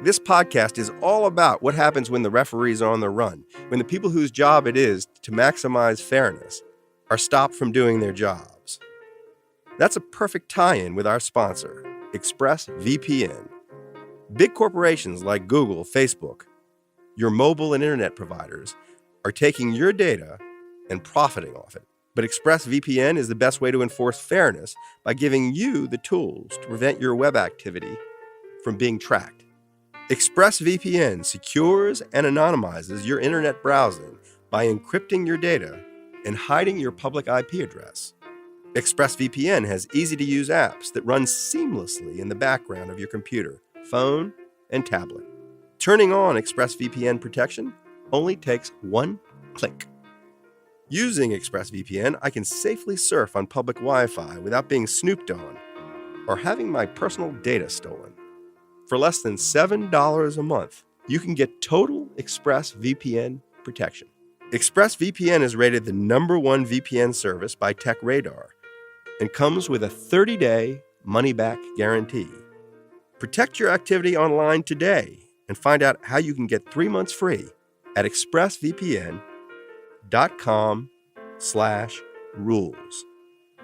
This podcast is all about what happens when the referees are on the run, when the people whose job it is to maximize fairness are stopped from doing their jobs. That's a perfect tie-in with our sponsor, ExpressVPN. Big corporations like Google, Facebook, your mobile and internet providers are taking your data and profiting off it. But ExpressVPN is the best way to enforce fairness by giving you the tools to prevent your web activity from being tracked. ExpressVPN secures and anonymizes your internet browsing by encrypting your data and hiding your public IP address. ExpressVPN has easy-to-use apps that run seamlessly in the background of your computer, phone, and tablet. Turning on ExpressVPN protection only takes one click. Using ExpressVPN, I can safely surf on public Wi-Fi without being snooped on or having my personal data stolen. For less than $7 a month, you can get total ExpressVPN protection. ExpressVPN is rated the #1 VPN service by TechRadar and comes with a 30-day money-back guarantee. Protect your activity online today and find out how you can get 3 months free at expressvpn.com/rules.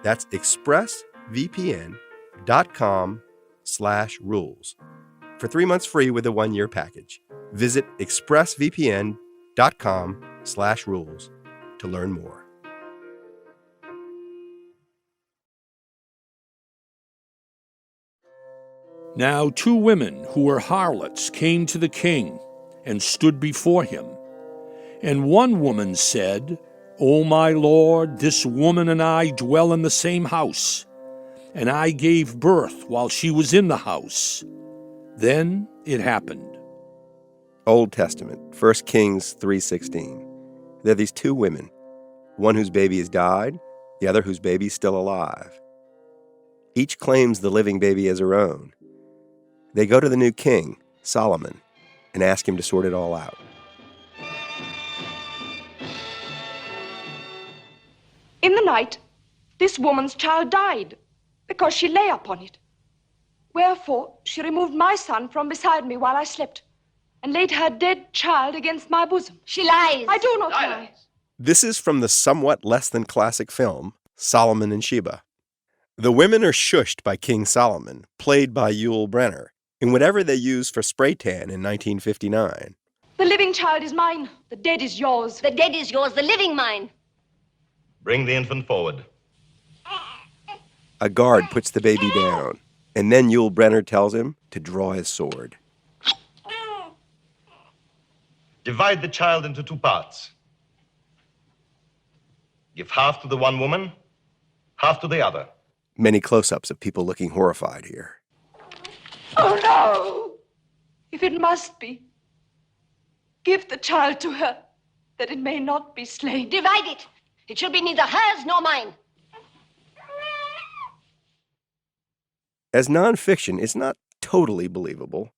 That's expressvpn.com/rules. For 3 months free with a 1-year package. Visit expressvpn.com/rules to learn more. Now 2 women who were harlots came to the king and stood before him. And one woman said, "O my lord, this woman and I dwell in the same house, and I gave birth while she was in the house." Then it happened. Old Testament, 1 Kings 3:16. There are these 2 women, one whose baby has died, the other whose baby is still alive. Each claims the living baby as her own. They go to the new king, Solomon, and ask him to sort it all out. In the night, this woman's child died because she lay upon it. Wherefore, she removed my son from beside me while I slept and laid her dead child against my bosom. She lies. I do not lie. This is from the somewhat less than classic film, Solomon and Sheba. The women are shushed by King Solomon, played by Yul Brynner, in whatever they used for spray tan in 1959. The living child is mine. The dead is yours. The dead is yours, the living mine. Bring the infant forward. A guard puts the baby down, and then Yul Brynner tells him to draw his sword. Divide the child into 2 parts. Give half to the one woman, half to the other. Many close-ups of people looking horrified here. Oh, no! If it must be, give the child to her, that it may not be slain. Divide it. It shall be neither hers nor mine. As nonfiction, it's not totally believable.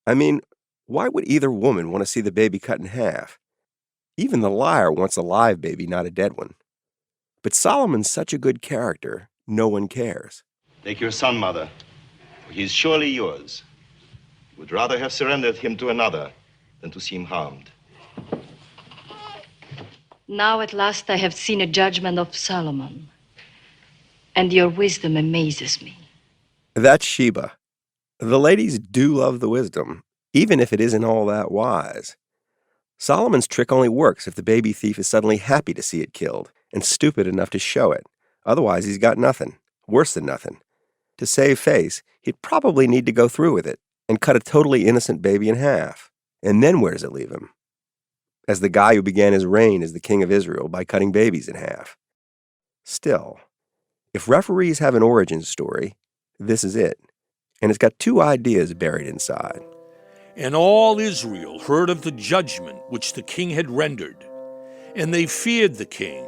I mean, why would either woman want to see the baby cut in half? Even the liar wants a live baby, not a dead one. But Solomon's such a good character, no one cares. Take your son, mother, for he is surely yours. You would rather have surrendered him to another than to see him harmed. Now at last I have seen a judgment of Solomon, and your wisdom amazes me. That's Sheba. The ladies do love the wisdom, even if it isn't all that wise. Solomon's trick only works if the baby thief is suddenly happy to see it killed and stupid enough to show it. Otherwise, he's got nothing, worse than nothing. To save face, he'd probably need to go through with it and cut a totally innocent baby in half. And then where does it leave him? As the guy who began his reign as the king of Israel by cutting babies in half. Still, if referees have an origin story, this is it. And it's got 2 ideas buried inside. And all Israel heard of the judgment which the king had rendered, and they feared the king,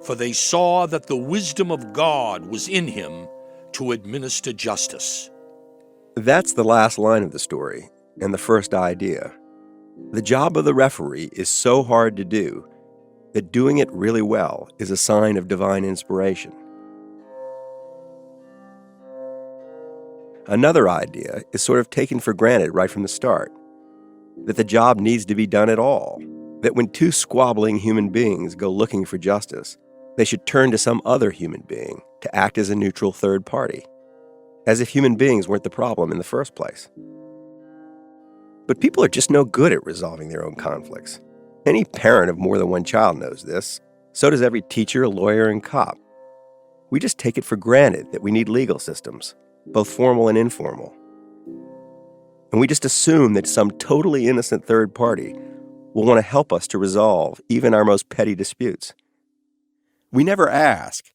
for they saw that the wisdom of God was in him to administer justice. That's the last line of the story, and the first idea. The job of the referee is so hard to do that doing it really well is a sign of divine inspiration. Another idea is sort of taken for granted right from the start. that the job needs to be done at all, that when two squabbling human beings go looking for justice, they should turn to some other human being to act as a neutral third party, as if human beings weren't the problem in the first place. But people are just no good at resolving their own conflicts. Any parent of more than one child knows this. So does every teacher, lawyer, and cop. We just take it for granted that we need legal systems, both formal and informal. And we just assume that some totally innocent third party will want to help us to resolve even our most petty disputes. We never ask,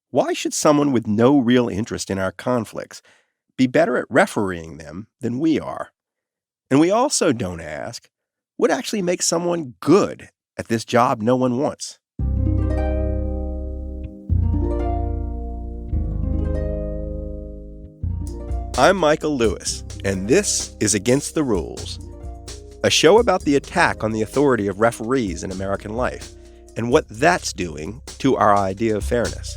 why should someone with no real interest in our conflicts be better at refereeing them than we are? And we also don't ask, what actually makes someone good at this job no one wants? I'm Michael Lewis, and this is Against the Rules, a show about the attack on the authority of referees in American life and what that's doing to our idea of fairness.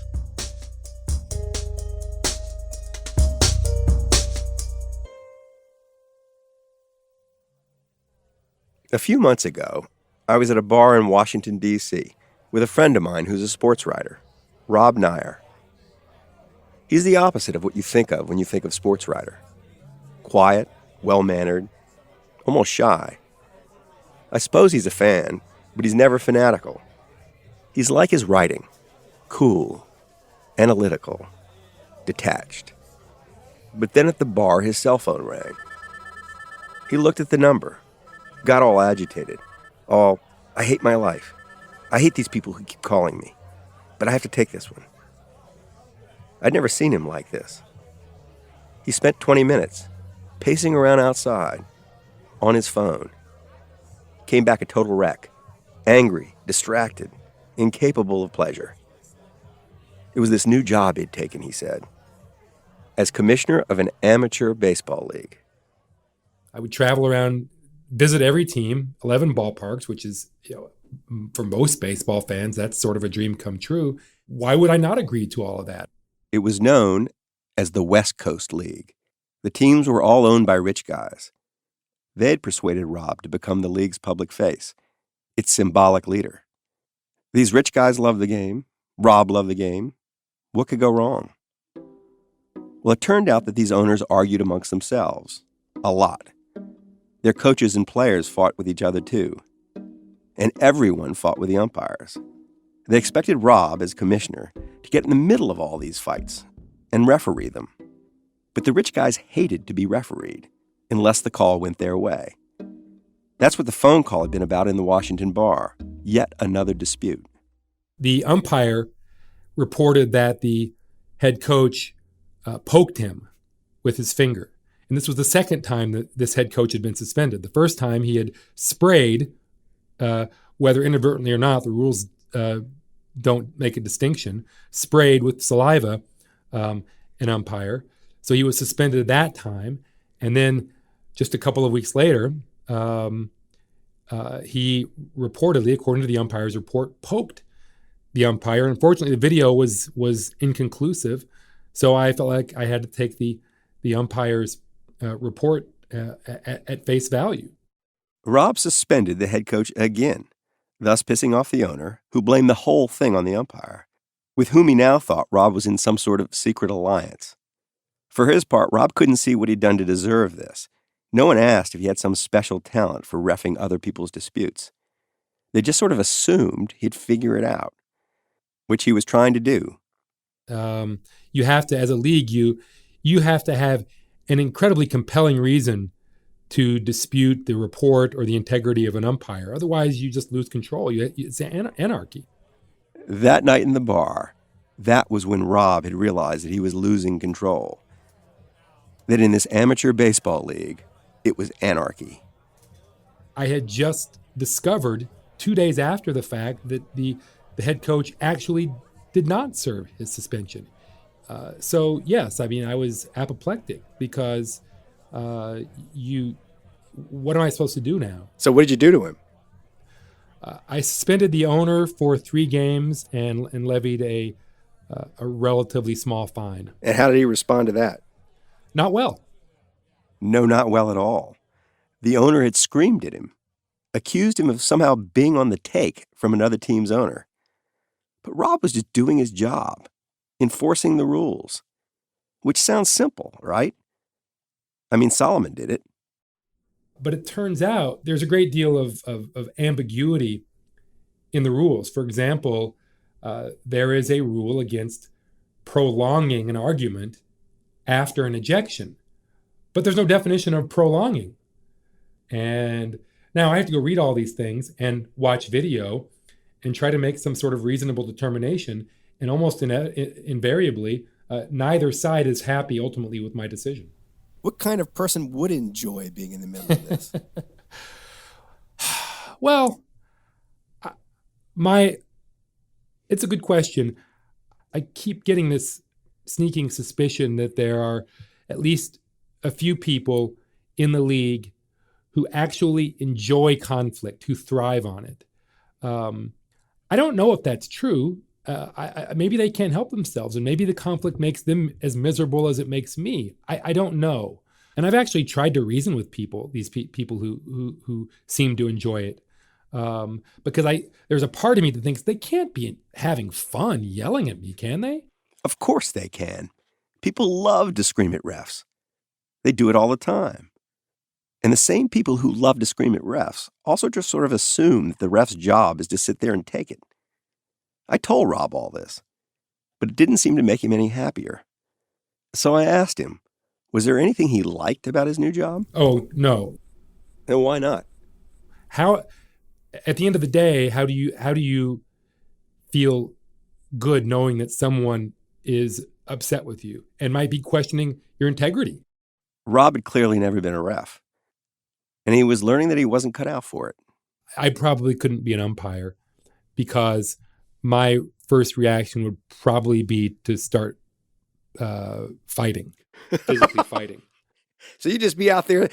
A few months ago, I was at a bar in Washington, D.C., with a friend of mine who's a sports writer, Rob Neyer. He's the opposite of what you think of when you think of sports writer. Quiet, well-mannered, almost shy. I suppose he's a fan, but he's never fanatical. He's like his writing, cool, analytical, detached. But then at the bar, his cell phone rang. He looked at the number, got all agitated. All, I hate my life. I hate these people who keep calling me, but I have to take this one. I'd never seen him like this. He spent 20 minutes pacing around outside, on his phone. Came back a total wreck, angry, distracted, incapable of pleasure. It was this new job he'd taken, he said, as commissioner of an amateur baseball league. I would travel around, visit every team, 11 ballparks, which is, for most baseball fans, that's sort of a dream come true. Why would I not agree to all of that? It was known as the West Coast League. The teams were all owned by rich guys. They had persuaded Rob to become the league's public face, its symbolic leader. These rich guys loved the game. Rob loved the game. What could go wrong? Well, it turned out that these owners argued amongst themselves. A lot. Their coaches and players fought with each other too. And everyone fought with the umpires. They expected Rob, as commissioner, to get in the middle of all these fights and referee them. But the rich guys hated to be refereed unless the call went their way. That's what the phone call had been about in the Washington bar, yet another dispute. The umpire reported that the head coach poked him with his finger. And this was the second time that this head coach had been suspended. The first time he had sprayed, whether inadvertently or not, the rules don't make a distinction, sprayed with saliva an umpire. So he was suspended at that time. And then just a couple of weeks later, he reportedly, according to the umpire's report, poked the umpire. Unfortunately, the video was inconclusive. So I felt like I had to take the umpire's report at face value. Rob suspended the head coach again, thus pissing off the owner, who blamed the whole thing on the umpire, with whom he now thought Rob was in some sort of secret alliance. For his part, Rob couldn't see what he'd done to deserve this. No one asked if he had some special talent for reffing other people's disputes. They just sort of assumed he'd figure it out, which he was trying to do. You have to, as a league, you have to have an incredibly compelling reason to dispute the report or the integrity of an umpire. Otherwise, you just lose control. It's anarchy. That night in the bar, that was when Rob had realized that he was losing control. That in this amateur baseball league, it was anarchy. I had just discovered 2 days after the fact that the head coach actually did not serve his suspension. So yes, I mean, I was apoplectic because what am I supposed to do now? So what did you do to him? I suspended the owner for 3 games and levied a relatively small fine. And how did he respond to that? Not well. No, not well at all. The owner had screamed at him, accused him of somehow being on the take from another team's owner. But Rob was just doing his job, enforcing the rules, which sounds simple, right? I mean, Solomon did it. But it turns out there's a great deal of ambiguity in the rules. For example, there is a rule against prolonging an argument after an ejection, but there's no definition of prolonging. And now I have to go read all these things and watch video and try to make some sort of reasonable determination. And almost invariably, neither side is happy ultimately with my decision. What kind of person would enjoy being in the middle of this? Well, it's a good question. I keep getting this sneaking suspicion that there are at least a few people in the league who actually enjoy conflict, who thrive on it. I don't know if that's true. Maybe they can't help themselves, and maybe the conflict makes them as miserable as it makes me. I don't know. And I've actually tried to reason with people, these people who seem to enjoy it. Because there's a part of me that thinks they can't be having fun yelling at me, can they? Of course they can. People love to scream at refs. They do it all the time. And the same people who love to scream at refs also just sort of assume that the ref's job is to sit there and take it. I told Rob all this, but it didn't seem to make him any happier. So I asked him, was there anything he liked about his new job? Oh, no. And why not? At the end of the day, how do you feel good knowing that someone is upset with you and might be questioning your integrity? Rob had clearly never been a ref, and he was learning that he wasn't cut out for it. I probably couldn't be an umpire because my first reaction would probably be to start fighting, physically fighting. So you'd be out there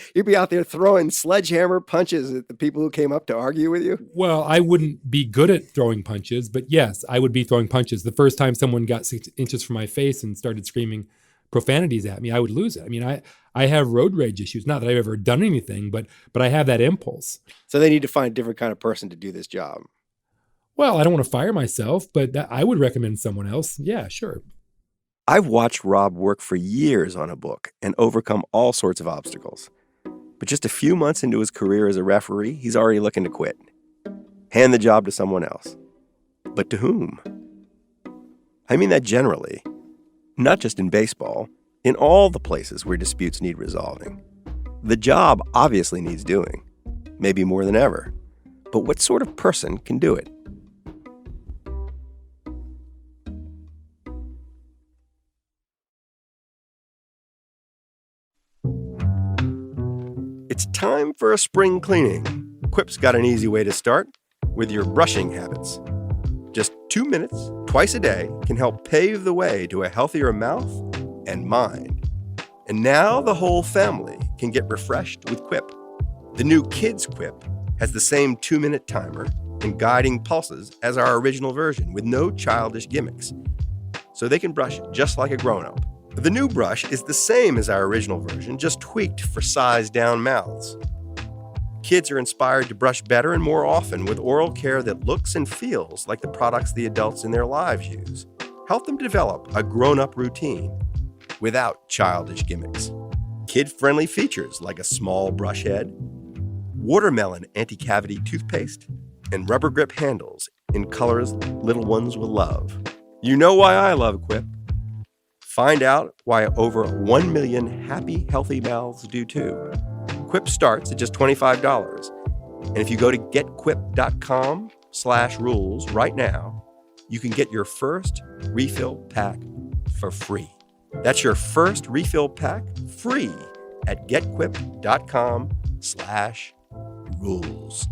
throwing sledgehammer punches at the people who came up to argue with you? Well, I wouldn't be good at throwing punches, but yes, I would be throwing punches. The first time someone got 6 inches from my face and started screaming profanities at me, I would lose it. I mean, I have road rage issues. Not that I've ever done anything, but I have that impulse. So they need to find a different kind of person to do this job. Well, I don't want to fire myself, but I would recommend someone else. Yeah, sure. I've watched Rob work for years on a book and overcome all sorts of obstacles. But just a few months into his career as a referee, he's already looking to quit. Hand the job to someone else. But to whom? I mean that generally. Not just in baseball, in all the places where disputes need resolving. The job obviously needs doing, maybe more than ever. But what sort of person can do it? It's time for a spring cleaning. Quip's got an easy way to start with your brushing habits. Just 2 minutes, twice a day, can help pave the way to a healthier mouth and mind. And now the whole family can get refreshed with Quip. The new Kids Quip has the same 2-minute timer and guiding pulses as our original version with no childish gimmicks. So they can brush just like a grown-up. The new brush is the same as our original version, just tweaked for size-down mouths. Kids are inspired to brush better and more often with oral care that looks and feels like the products the adults in their lives use. Help them develop a grown-up routine without childish gimmicks. Kid-friendly features like a small brush head, watermelon anti-cavity toothpaste, and rubber grip handles in colors little ones will love. You know why I love Quip. Find out why over 1 million happy, healthy mouths do too. Quip starts at just $25. And if you go to getquip.com/rules right now, you can get your first refill pack for free. That's your first refill pack free at getquip.com/rules.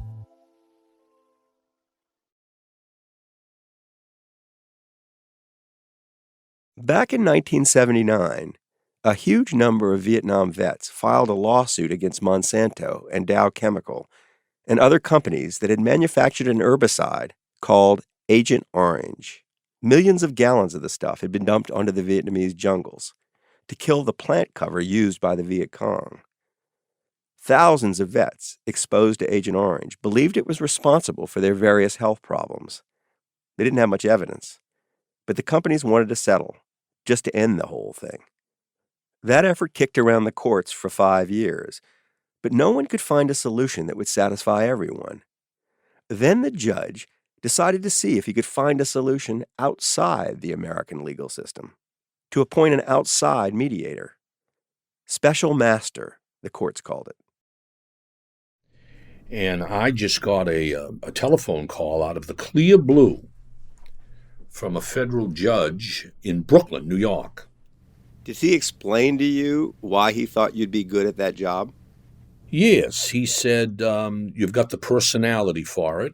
Back in 1979, a huge number of Vietnam vets filed a lawsuit against Monsanto and Dow Chemical and other companies that had manufactured an herbicide called Agent Orange. Millions of gallons of the stuff had been dumped onto the Vietnamese jungles to kill the plant cover used by the Viet Cong. Thousands of vets exposed to Agent Orange believed it was responsible for their various health problems. They didn't have much evidence, but the companies wanted to settle, just to end the whole thing. That effort kicked around the courts for 5 years, but no one could find a solution that would satisfy everyone. Then the judge decided to see if he could find a solution outside the American legal system, to appoint an outside mediator. Special master, the courts called it. And I just got a telephone call out of the clear blue from a federal judge in Brooklyn, New York. Did he explain to you why he thought you'd be good at that job? Yes, he said, you've got the personality for it.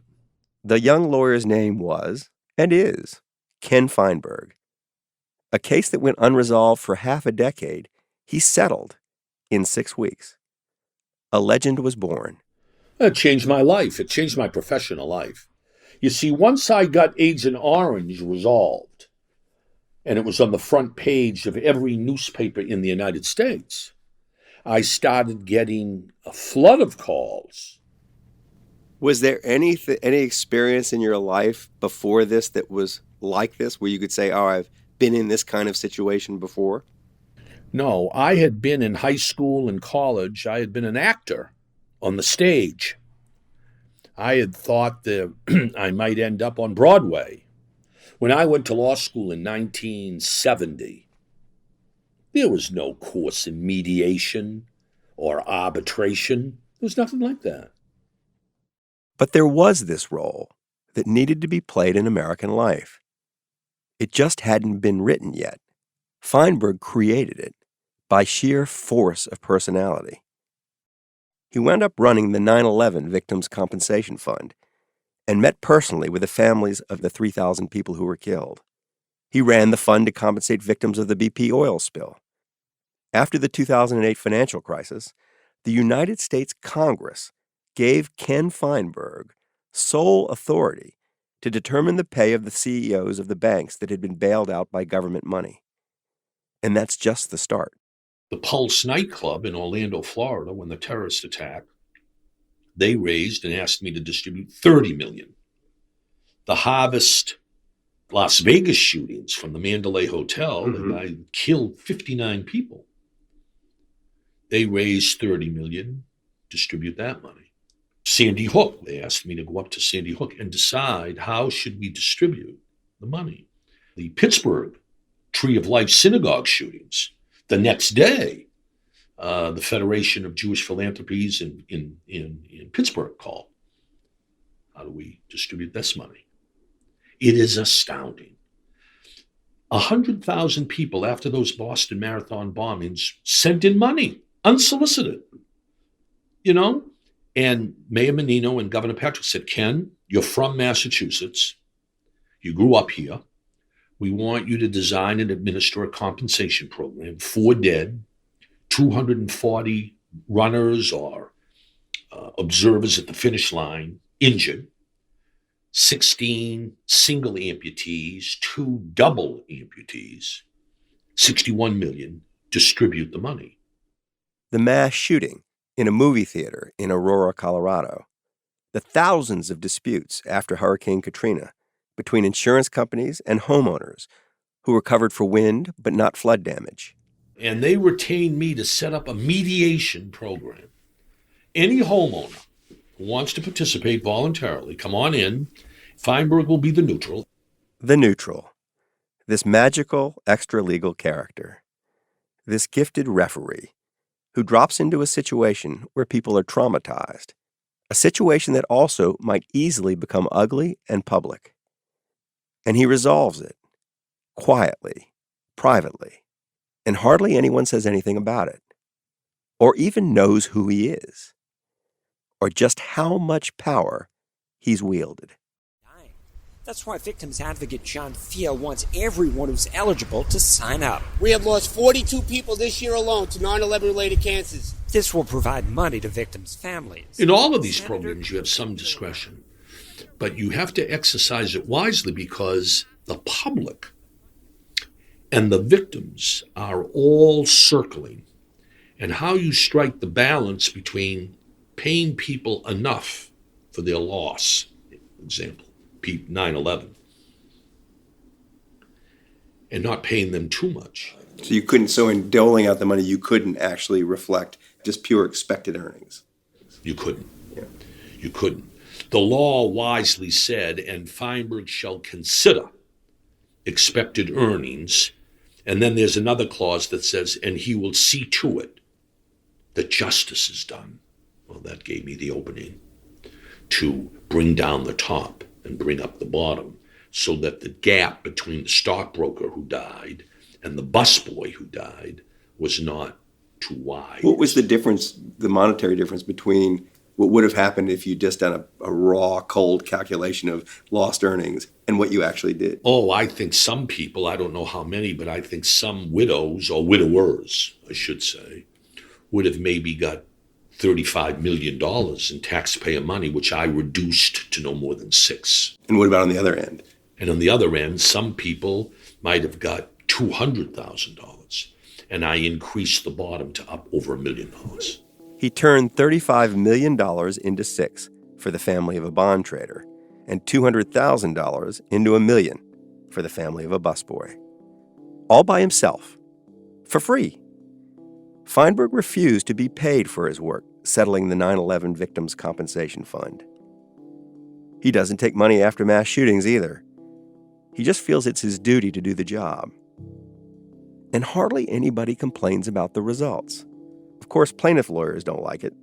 The young lawyer's name was, and is, Ken Feinberg. A case that went unresolved for half a decade, he settled in 6 weeks. A legend was born. It changed my life. It changed my professional life. You see, once I got Agent Orange resolved, and it was on the front page of every newspaper in the United States, I started getting a flood of calls. Was there any experience in your life before this that was like this, where you could say, oh, I've been in this kind of situation before? No, I had been in high school and college. I had been an actor on the stage. I had thought that I might end up on Broadway. When I went to law school in 1970, there was no course in mediation or arbitration. There was nothing like that. But there was this role that needed to be played in American life. It just hadn't been written yet. Feinberg created it by sheer force of personality. He wound up running the 9/11 Victims' Compensation Fund and met personally with the families of the 3,000 people who were killed. He ran the fund to compensate victims of the BP oil spill. After the 2008 financial crisis, the United States Congress gave Ken Feinberg sole authority to determine the pay of the CEOs of the banks that had been bailed out by government money. And that's just the start. The Pulse nightclub in Orlando, Florida, when the terrorist attack, they raised and asked me to distribute $30 million. The Harvest Las Vegas shootings from the Mandalay Hotel, and I killed 59 people. They raised $30 million, distribute that money. Sandy Hook, they asked me to go up to Sandy Hook and decide how should we distribute the money. The Pittsburgh Tree of Life synagogue shootings, the next day, the Federation of Jewish Philanthropies in Pittsburgh called. How do we distribute this money? It is astounding. 100,000 people after those Boston Marathon bombings sent in money, unsolicited, And Mayor Menino and Governor Patrick said, Ken, you're from Massachusetts. You grew up here. We want you to design and administer a compensation program. 4 dead, 240 runners or observers at the finish line injured, 16 single amputees, 2 double amputees, 61 million, distribute the money. The mass shooting in a movie theater in Aurora, Colorado. The thousands of disputes after Hurricane Katrina between insurance companies and homeowners who were covered for wind but not flood damage. And they retained me to set up a mediation program. Any homeowner who wants to participate voluntarily, come on in. Feinberg will be the neutral. The neutral. This magical, extra-legal character. This gifted referee who drops into a situation where people are traumatized. A situation that also might easily become ugly and public. And he resolves it, quietly, privately, and hardly anyone says anything about it, or even knows who he is, or just how much power he's wielded. That's why victims advocate John Fia wants everyone who's eligible to sign up. We have lost 42 people this year alone to 9/11 related cancers. This will provide money to victims' families. In all of these programs, you have some discretion, but you have to exercise it wisely because the public and the victims are all circling and how you strike the balance between paying people enough for their loss, for example, 9/11, and not paying them too much. So you couldn't, so in doling out the money, you couldn't actually reflect just pure expected earnings. You couldn't. Yeah. You couldn't. The law wisely said, and Feinberg shall consider expected earnings. And then there's another clause that says, and he will see to it that justice is done. Well, that gave me the opening to bring down the top and bring up the bottom so that the gap between the stockbroker who died and the busboy who died was not too wide. What was the difference, the monetary difference between what would have happened if you just done a raw, cold calculation of lost earnings and what you actually did? Oh, I think some people, I don't know how many, but I think some widows, or widowers, I should say, would have maybe got $35 million in taxpayer money, which I reduced to no more than $6 million. And what about on the other end? And on the other end, some people might have got $200,000, and I increased the bottom to up over $1 million. He turned $35 million into $6 for the family of a bond trader and $200,000 into $1 million for the family of a busboy. All by himself, for free. Feinberg refused to be paid for his work settling the 9/11 Victims' Compensation Fund. He doesn't take money after mass shootings either. He just feels it's his duty to do the job. And hardly anybody complains about the results. Of course, plaintiff lawyers don't like it.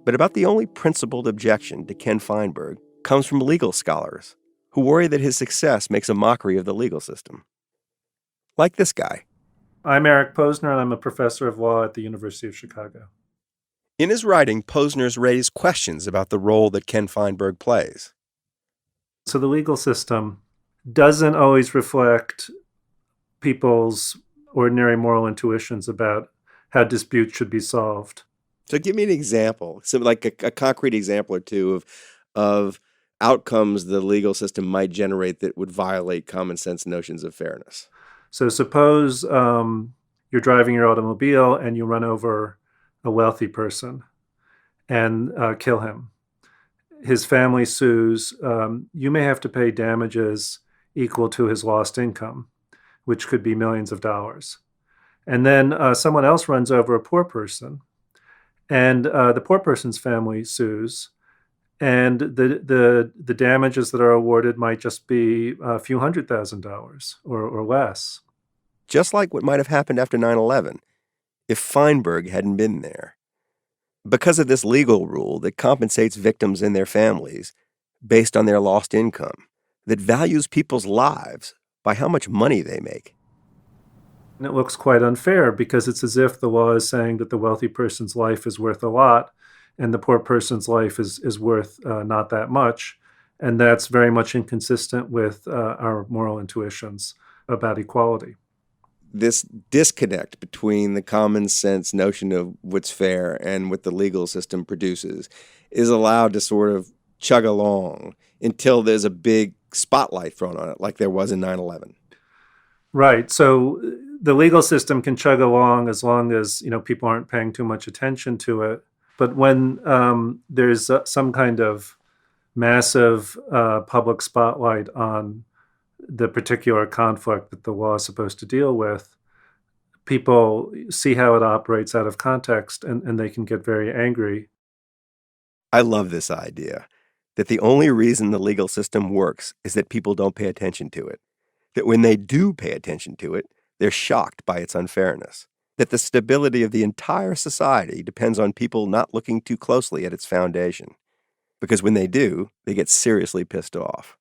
But about the only principled objection to Ken Feinberg comes from legal scholars who worry that his success makes a mockery of the legal system. Like this guy. I'm Eric Posner, and I'm a professor of law at the University of Chicago. In his writing, Posner's raised questions about the role that Ken Feinberg plays. So the legal system doesn't always reflect people's ordinary moral intuitions about how disputes should be solved. So give me an example, so like a concrete example or two of outcomes the legal system might generate that would violate common sense notions of fairness. So suppose you're driving your automobile and you run over a wealthy person and kill him. His family sues. You may have to pay damages equal to his lost income, which could be millions of dollars. And then someone else runs over a poor person, and the poor person's family sues, and the damages that are awarded might just be a few $100,000 or less. Just like what might have happened after 9/11 if Feinberg hadn't been there. Because of this legal rule that compensates victims and their families based on their lost income, that values people's lives by how much money they make. And it looks quite unfair because it's as if the law is saying that the wealthy person's life is worth a lot and the poor person's life is worth not that much. And that's very much inconsistent with our moral intuitions about equality. This disconnect between the common sense notion of what's fair and what the legal system produces is allowed to sort of chug along until there's a big spotlight thrown on it, like there was in 9/11. Right. So the legal system can chug along as long as people aren't paying too much attention to it. But when there's some kind of massive public spotlight on the particular conflict that the law is supposed to deal with, people see how it operates out of context and they can get very angry. I love this idea that the only reason the legal system works is that people don't pay attention to it. That when they do pay attention to it, they're shocked by its unfairness. That the stability of the entire society depends on people not looking too closely at its foundation. Because when they do, they get seriously pissed off.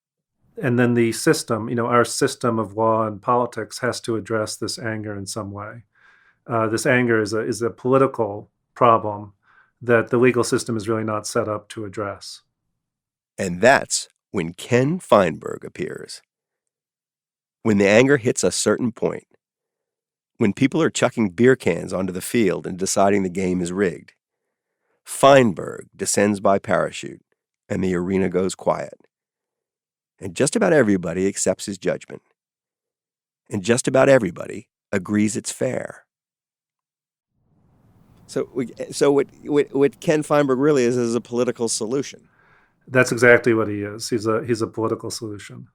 And then the system, our system of law and politics has to address this anger in some way. This anger is a political problem that the legal system is really not set up to address. And that's when Ken Feinberg appears. When the anger hits a certain point, when people are chucking beer cans onto the field and deciding the game is rigged, Feinberg descends by parachute and the arena goes quiet. And just about everybody accepts his judgment. And just about everybody agrees it's fair. So what Ken Feinberg really is a political solution. That's exactly what he is. He's a political solution.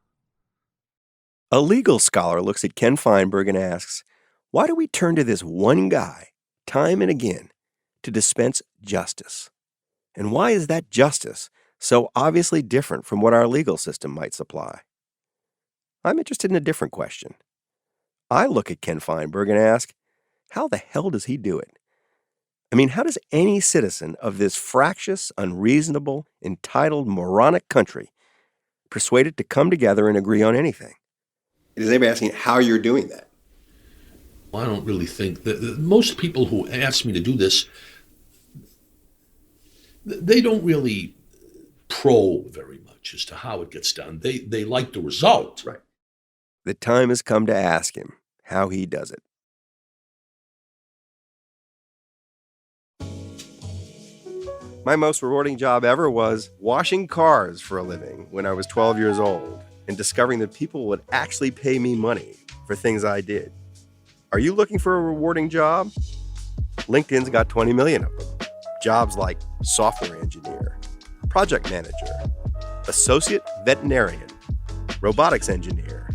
A legal scholar looks at Ken Feinberg and asks, why do we turn to this one guy, time and again, to dispense justice? And why is that justice so obviously different from what our legal system might supply? I'm interested in a different question. I look at Ken Feinberg and ask, how the hell does he do it? I mean, how does any citizen of this fractious, unreasonable, entitled, moronic country persuade it to come together and agree on anything? Is anybody asking how you're doing that? I don't really think that most people who ask me to do this, they don't really probe very much as to how it gets done. They like the result. Right. The time has come to ask him how he does it. My most rewarding job ever was washing cars for a living when I was 12 years old and discovering that people would actually pay me money for things I did. Are you looking for a rewarding job? LinkedIn's got 20 million of them. Jobs like software engineer, project manager, associate veterinarian, robotics engineer,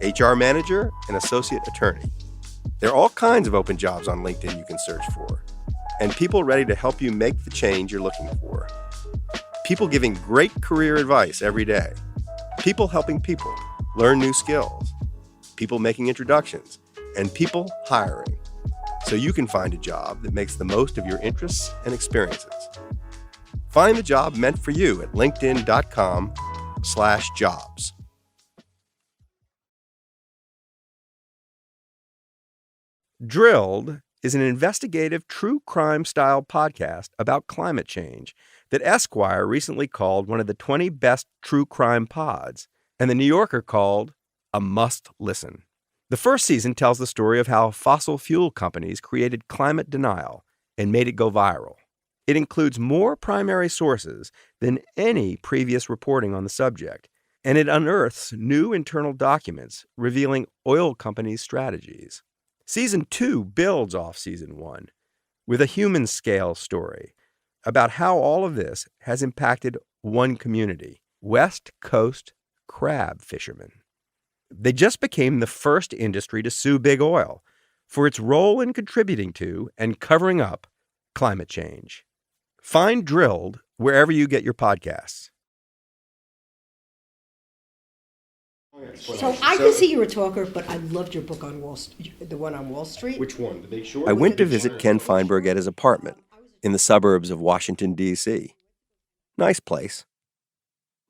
HR manager, and associate attorney. There are all kinds of open jobs on LinkedIn you can search for, and people ready to help you make the change you're looking for. People giving great career advice every day. People helping people learn new skills. People making introductions, and people hiring, so you can find a job that makes the most of your interests and experiences. Find the job meant for you at linkedin.com/jobs. Drilled is an investigative true crime style podcast about climate change that Esquire recently called one of the 20 best true crime pods, and the New Yorker called a must listen. The first season tells the story of how fossil fuel companies created climate denial and made it go viral. It includes more primary sources than any previous reporting on the subject, and it unearths new internal documents revealing oil companies' strategies. Season 2 builds off Season 1 with a human scale story about how all of this has impacted one community, West Coast crab fishermen. They just became the first industry to sue Big Oil for its role in contributing to and covering up climate change. Find Drilled wherever you get your podcasts. So I can see you're a talker, but I loved your book on the one on Wall Street. Which one? The Big Short? I went to visit Ken Feinberg at his apartment in the suburbs of Washington, D.C. Nice place.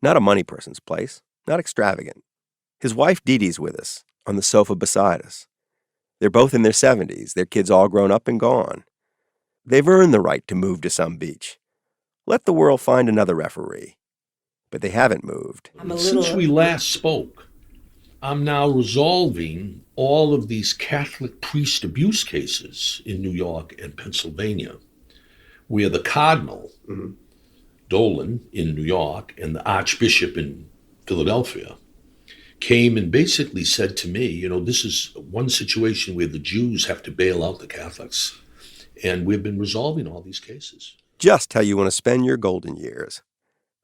Not a money person's place, not extravagant. His wife Dee Dee's with us, on the sofa beside us. They're both in their 70s, their kids all grown up and gone. They've earned the right to move to some beach. Let the world find another referee. But they haven't moved. Since we last spoke, I'm now resolving all of these Catholic priest abuse cases in New York and Pennsylvania, where the Cardinal, Dolan in New York, and the Archbishop in Philadelphia came and basically said to me, you know, this is one situation where the Jews have to bail out the Catholics, and we've been resolving all these cases. Just how you want to spend your golden years.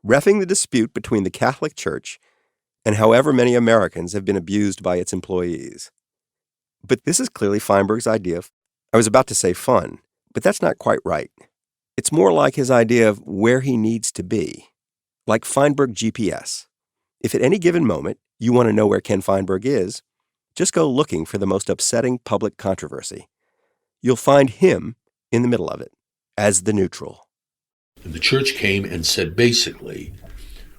Reffing the dispute between the Catholic Church and however many Americans have been abused by its employees. But this is clearly Feinberg's idea of, I was about to say fun, but that's not quite right. It's more like his idea of where he needs to be, like Feinberg GPS. If at any given moment you want to know where Ken Feinberg is, just go looking for the most upsetting public controversy. You'll find him in the middle of it, as the neutral. And the church came and said, basically,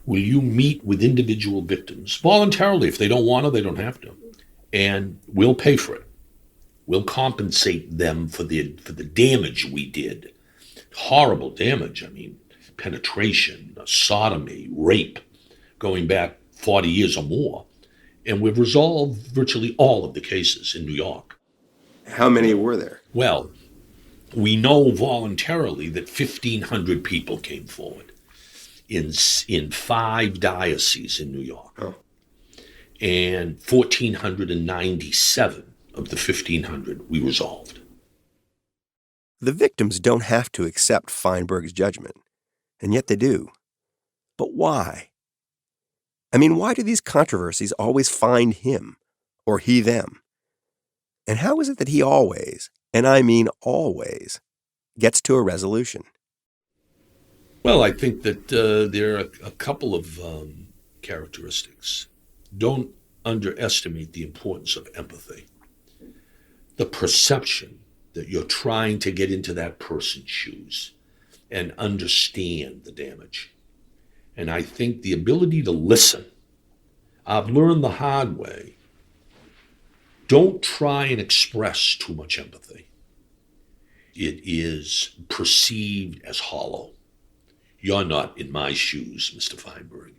will you meet with individual victims voluntarily? If they don't want to, they don't have to. And we'll pay for it. We'll compensate them for the damage we did. Horrible damage. I mean, penetration, sodomy, rape, going back 40 years or more. And we've resolved virtually all of the cases in New York. How many were there? Well, we know voluntarily that 1,500 people came forward in 5 dioceses in New York. Oh. And 1,497 of the 1,500 we resolved. The victims don't have to accept Feinberg's judgment, and yet they do. But why? I mean, why do these controversies always find him, or he them? And how is it that he always, and I mean always, gets to a resolution? Well, I think that there are a couple of characteristics. Don't underestimate the importance of empathy. The perception that you're trying to get into that person's shoes and understand the damage. And I think the ability to listen. I've learned the hard way. Don't try and express too much empathy. It is perceived as hollow. You're not in my shoes, Mr. Feinberg.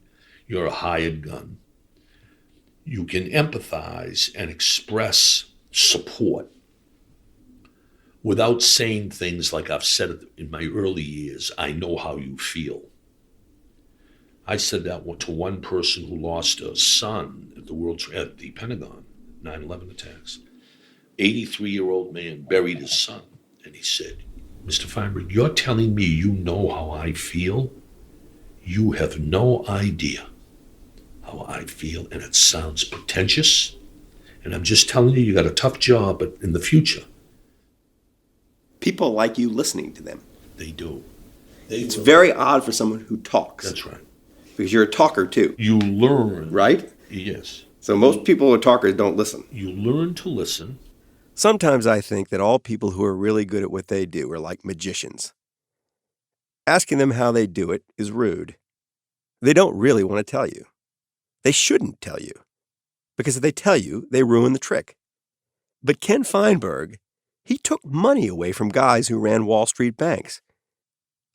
You're a hired gun. You can empathize and express support without saying things like I've said it in my early years, I know how you feel. I said that to one person who lost a son at the Pentagon, 9/11 attacks. 83-year-old man buried his son, and he said, Mr. Feinberg, you're telling me you know how I feel? You have no idea how I feel, and it sounds pretentious, and I'm just telling you got a tough job, but in the future. People like you listening to them. They do. It's very odd for someone who talks. That's right. Because you're a talker too. You learn. Right? Yes. So most people who are talkers don't listen. You learn to listen. Sometimes I think that all people who are really good at what they do are like magicians. Asking them how they do it is rude. They don't really want to tell you. They shouldn't tell you. Because if they tell you, they ruin the trick. But Ken Feinberg, he took money away from guys who ran Wall Street banks.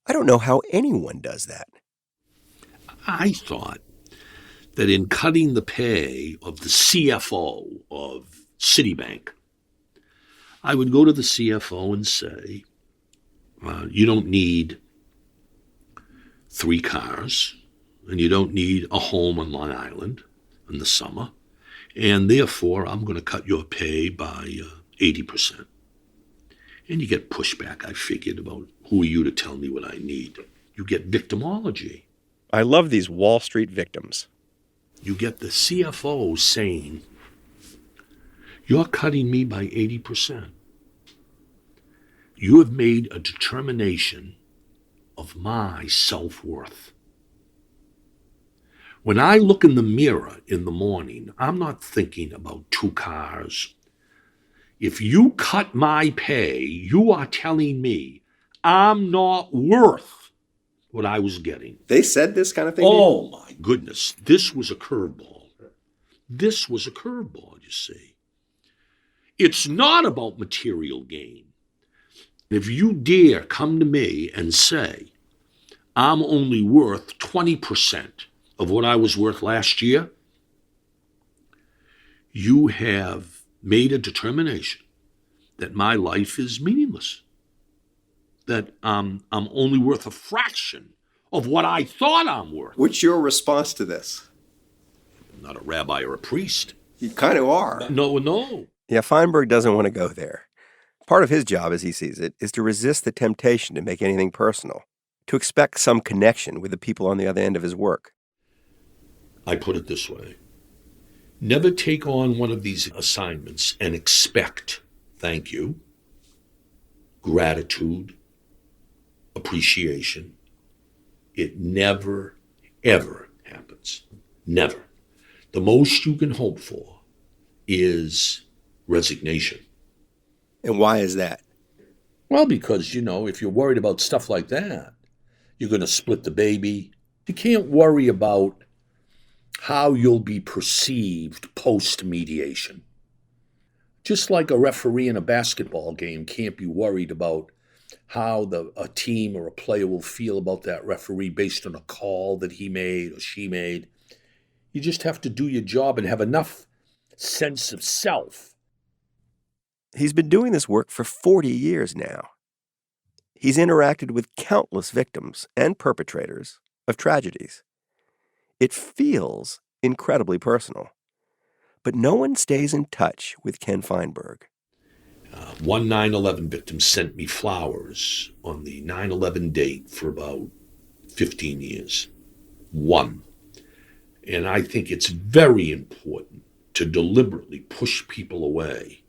I don't know how anyone does that. I thought that in cutting the pay of the CFO of Citibank, I would go to the CFO and say, you don't need 3 cars, and you don't need a home on Long Island in the summer, and therefore I'm going to cut your pay by 80%. And you get pushback, I figured, about who are you to tell me what I need. You get victimology. I love these Wall Street victims. You get the CFO saying, you're cutting me by 80%. You have made a determination of my self-worth. When I look in the mirror in the morning, I'm not thinking about 2 cars. If you cut my pay, you are telling me I'm not worth what I was getting. They said this kind of thing? Oh, my goodness. This was a curveball. This was a curveball, you see. It's not about material gain. If you dare come to me and say, I'm only worth 20% of what I was worth last year, you have made a determination that my life is meaningless, that I'm only worth a fraction of what I thought I'm worth. What's your response to this? I'm not a rabbi or a priest. You kind of are. No. Yeah, Feinberg doesn't want to go there. Part of his job, as he sees it, is to resist the temptation to make anything personal, to expect some connection with the people on the other end of his work. I put it this way. Never take on one of these assignments and expect thank you, gratitude, appreciation. It never, ever happens. Never. The most you can hope for is resignation. And why is that? Well, because, if you're worried about stuff like that, you're going to split the baby. You can't worry about how you'll be perceived post-mediation. Just like a referee in a basketball game can't be worried about how a team or a player will feel about that referee based on a call that he made or she made. You just have to do your job and have enough sense of self. He's been doing this work for 40 years now. He's interacted with countless victims and perpetrators of tragedies. It feels incredibly personal. But no one stays in touch with Ken Feinberg. One 9/11 victim sent me flowers on the 9/11 date for about 15 years. One. And I think it's very important to deliberately push people away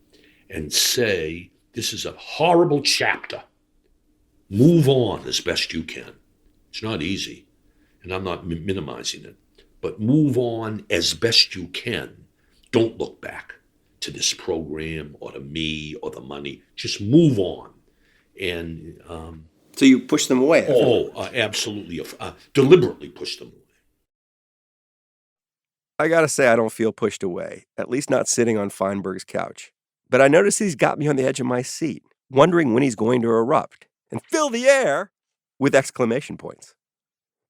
and say, this is a horrible chapter. Move on as best you can. It's not easy, and I'm not minimizing it, but move on as best you can. Don't look back to this program or to me or the money. Just move on. And so you push them away. Absolutely. Deliberately push them away. I gotta say, I don't feel pushed away, at least not sitting on Feinberg's couch. But I notice he's got me on the edge of my seat, wondering when he's going to erupt and fill the air with exclamation points.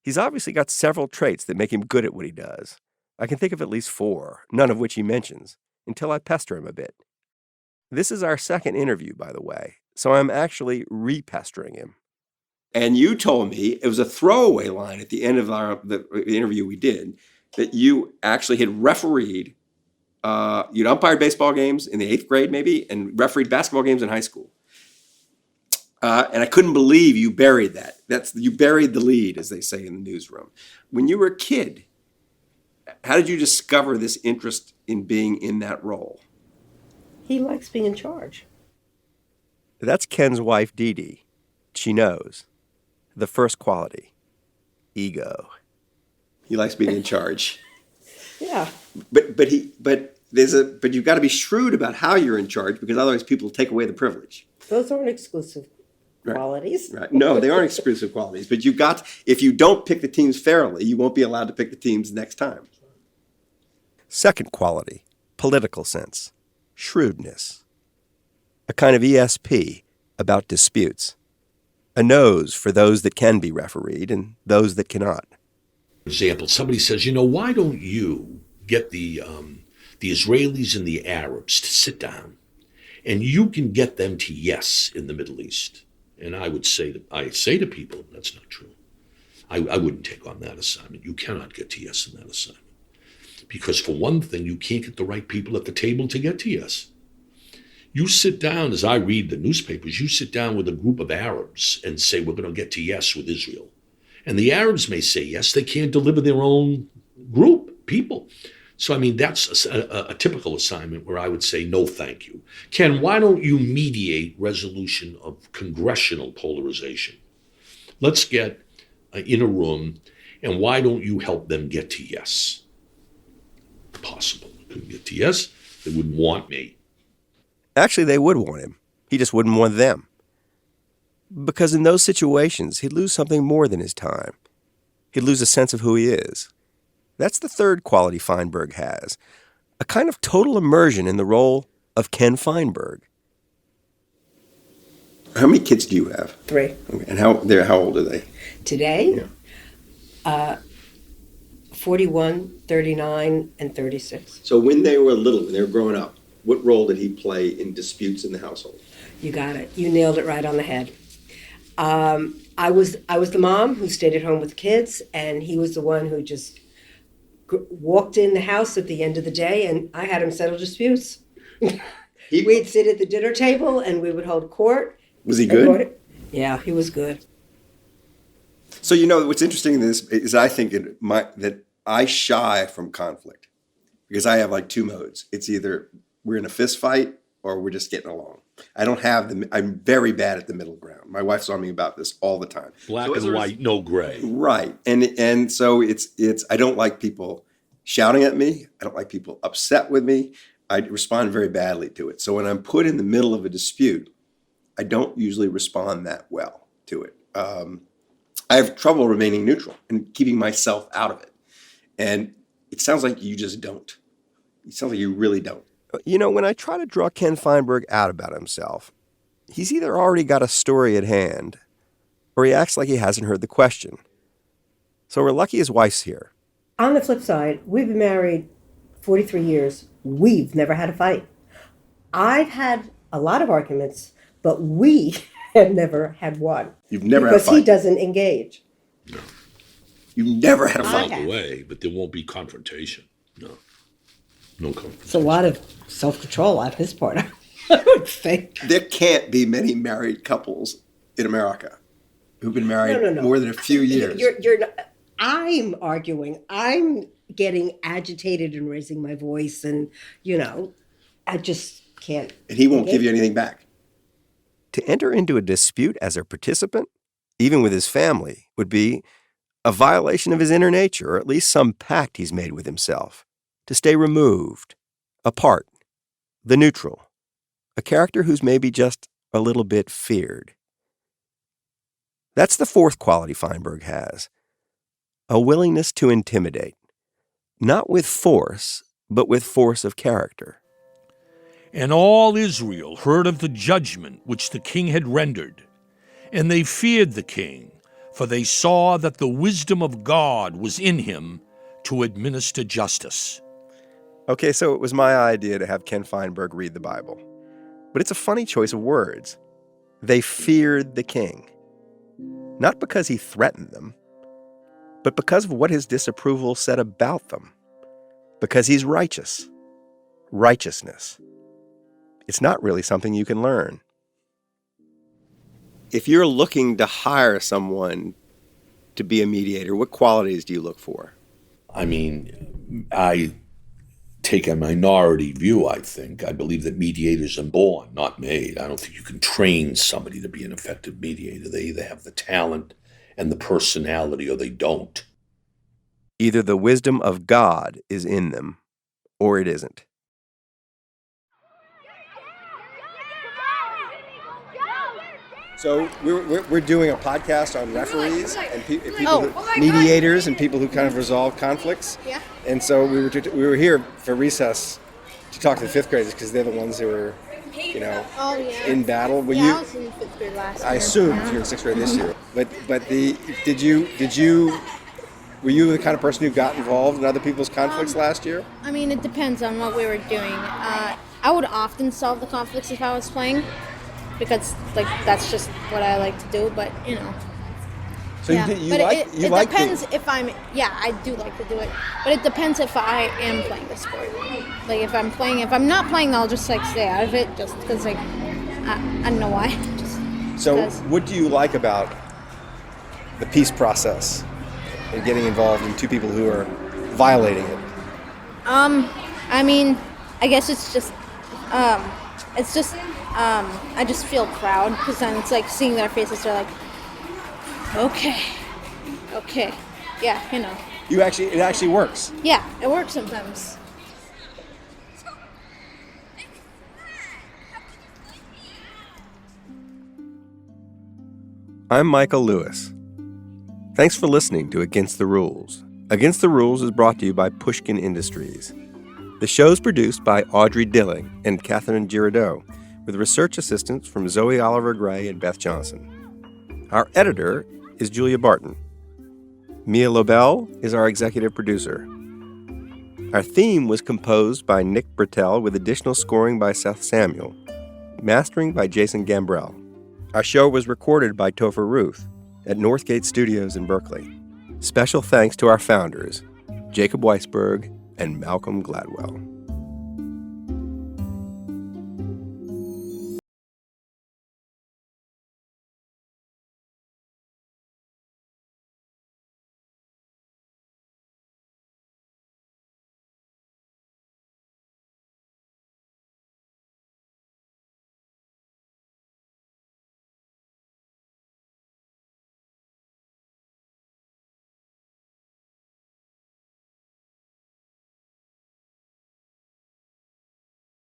He's obviously got several traits that make him good at what he does. I can think of at least 4, none of which he mentions, until I pester him a bit. This is our second interview, by the way, so I'm actually re-pestering him. And you told me it was a throwaway line at the end of the interview we did, that you actually had refereed, you'd umpired baseball games in the 8th grade maybe, and refereed basketball games in high school. And I couldn't believe you buried that. You buried the lead, as they say in the newsroom. When you were a kid, how did you discover this interest in being in that role? He likes being in charge. That's Ken's wife, Dee Dee. She knows. The first quality, ego. He likes being in charge. Yeah. But you've got to be shrewd about how you're in charge, because otherwise people take away the privilege. Those aren't exclusive qualities. Right. No, they aren't exclusive qualities. But if you don't pick the teams fairly, you won't be allowed to pick the teams next time. Second quality, political sense, shrewdness. A kind of ESP about disputes. A nose for those that can be refereed and those that cannot. For example, somebody says, why don't you get the Israelis and the Arabs to sit down, and you can get them to yes in the Middle East? And I say to people, that's not true. I wouldn't take on that assignment. You cannot get to yes in that assignment. Because for one thing, you can't get the right people at the table to get to yes. You sit down, as I read the newspapers, you sit down with a group of Arabs and say, we're going to get to yes with Israel. And the Arabs may say yes, they can't deliver their own group, people. So, that's a typical assignment where I would say, no, thank you. Ken, why don't you mediate resolution of congressional polarization? Let's get in a room, and why don't you help them get to yes? Possible. They couldn't get to yes. They wouldn't want me. Actually, they would want him. He just wouldn't want them. Because in those situations, he'd lose something more than his time. He'd lose a sense of who he is. That's the third quality Feinberg has, a kind of total immersion in the role of Ken Feinberg. How many kids do you have? 3. Okay. And how old are they? Today? Yeah. 41, 39, and 36. So when they were little, when they were growing up, what role did he play in disputes in the household? You got it. You nailed it right on the head. I was the mom who stayed at home with the kids, and he was the one who just walked in the house at the end of the day, and I had him settle disputes. We'd sit at the dinner table, and we would hold court. Was he good? Yeah, he was good. So what's interesting in this is I think that I shy from conflict because I have 2 modes. It's either we're in a fist fight or we're just getting along. I don't have I'm very bad at the middle ground. My wife's on me about this all the time. Black and white, no gray. Right. And so it's I don't like people shouting at me. I don't like people upset with me. I respond very badly to it. So when I'm put in the middle of a dispute, I don't usually respond that well to it. I have trouble remaining neutral and keeping myself out of it. And it sounds like you just don't. It sounds like you really don't. When I try to draw Ken Feinberg out about himself, he's either already got a story at hand or he acts like he hasn't heard the question. So we're lucky his wife's here. On the flip side, we've been married 43 years. We've never had a fight. I've had a lot of arguments, but we have never had one. You've never had a fight? Because he doesn't engage. No. You've never had a fight? Out the way, but there won't be confrontation. No confrontation. It's a lot of self-control on his part. I would think. There can't be many married couples in America who've been married more than a few years. You're not, I'm arguing. I'm getting agitated and raising my voice, and I just can't. And he won't give you anything back. To enter into a dispute as a participant, even with his family, would be a violation of his inner nature, or at least some pact he's made with himself, to stay removed, apart, the neutral, a character who's maybe just a little bit feared. That's the fourth quality Feinberg has, a willingness to intimidate, not with force, but with force of character. And all Israel heard of the judgment which the king had rendered, and they feared the king, for they saw that the wisdom of God was in him to administer justice. Okay, so it was my idea to have Ken Feinberg read the Bible. But it's a funny choice of words. They feared the king. Not because he threatened them, but because of what his disapproval said about them. Because he's righteous. Righteousness. It's not really something you can learn. If you're looking to hire someone to be a mediator, what qualities do you look for? I mean, I take a minority view, I think. I believe that mediators are born, not made. I don't think you can train somebody to be an effective mediator. They either have the talent and the personality or they don't. Either the wisdom of God is in them or it isn't. So we're doing a podcast on referees and people, mediators, and people who kind of resolve conflicts. Yeah. And so we were here for recess to talk to the fifth graders because they're the ones who are, in battle. I was in fifth grade last year. I assumed you're in sixth grade this year. But were you the kind of person who got involved in other people's conflicts last year? I mean, it depends on what we were doing. I would often solve the conflicts if I was playing, because that's just what I like to do. But So yeah. it depends if I'm. Yeah, I do like to do it, but it depends if I am playing the sport. Like if I'm not playing, I'll just stay out of it, just because I don't know why. What do you like about the peace process and getting involved in two people who are violating it? I mean, I guess it's just, I just feel proud, because then it's like seeing their faces. They're like, okay, yeah, It actually works. Yeah, it works sometimes. I'm Michael Lewis. Thanks for listening to Against the Rules. Against the Rules is brought to you by Pushkin Industries. The show's produced by Audrey Dilling and Catherine Girardeau, with research assistance from Zoe Oliver Gray and Beth Johnson. Our editor is Julia Barton. Mia Lobel is our executive producer. Our theme was composed by Nick Bertel with additional scoring by Seth Samuel, mastering by Jason Gambrell. Our show was recorded by Topher Ruth at Northgate Studios in Berkeley. Special thanks to our founders, Jacob Weisberg and Malcolm Gladwell.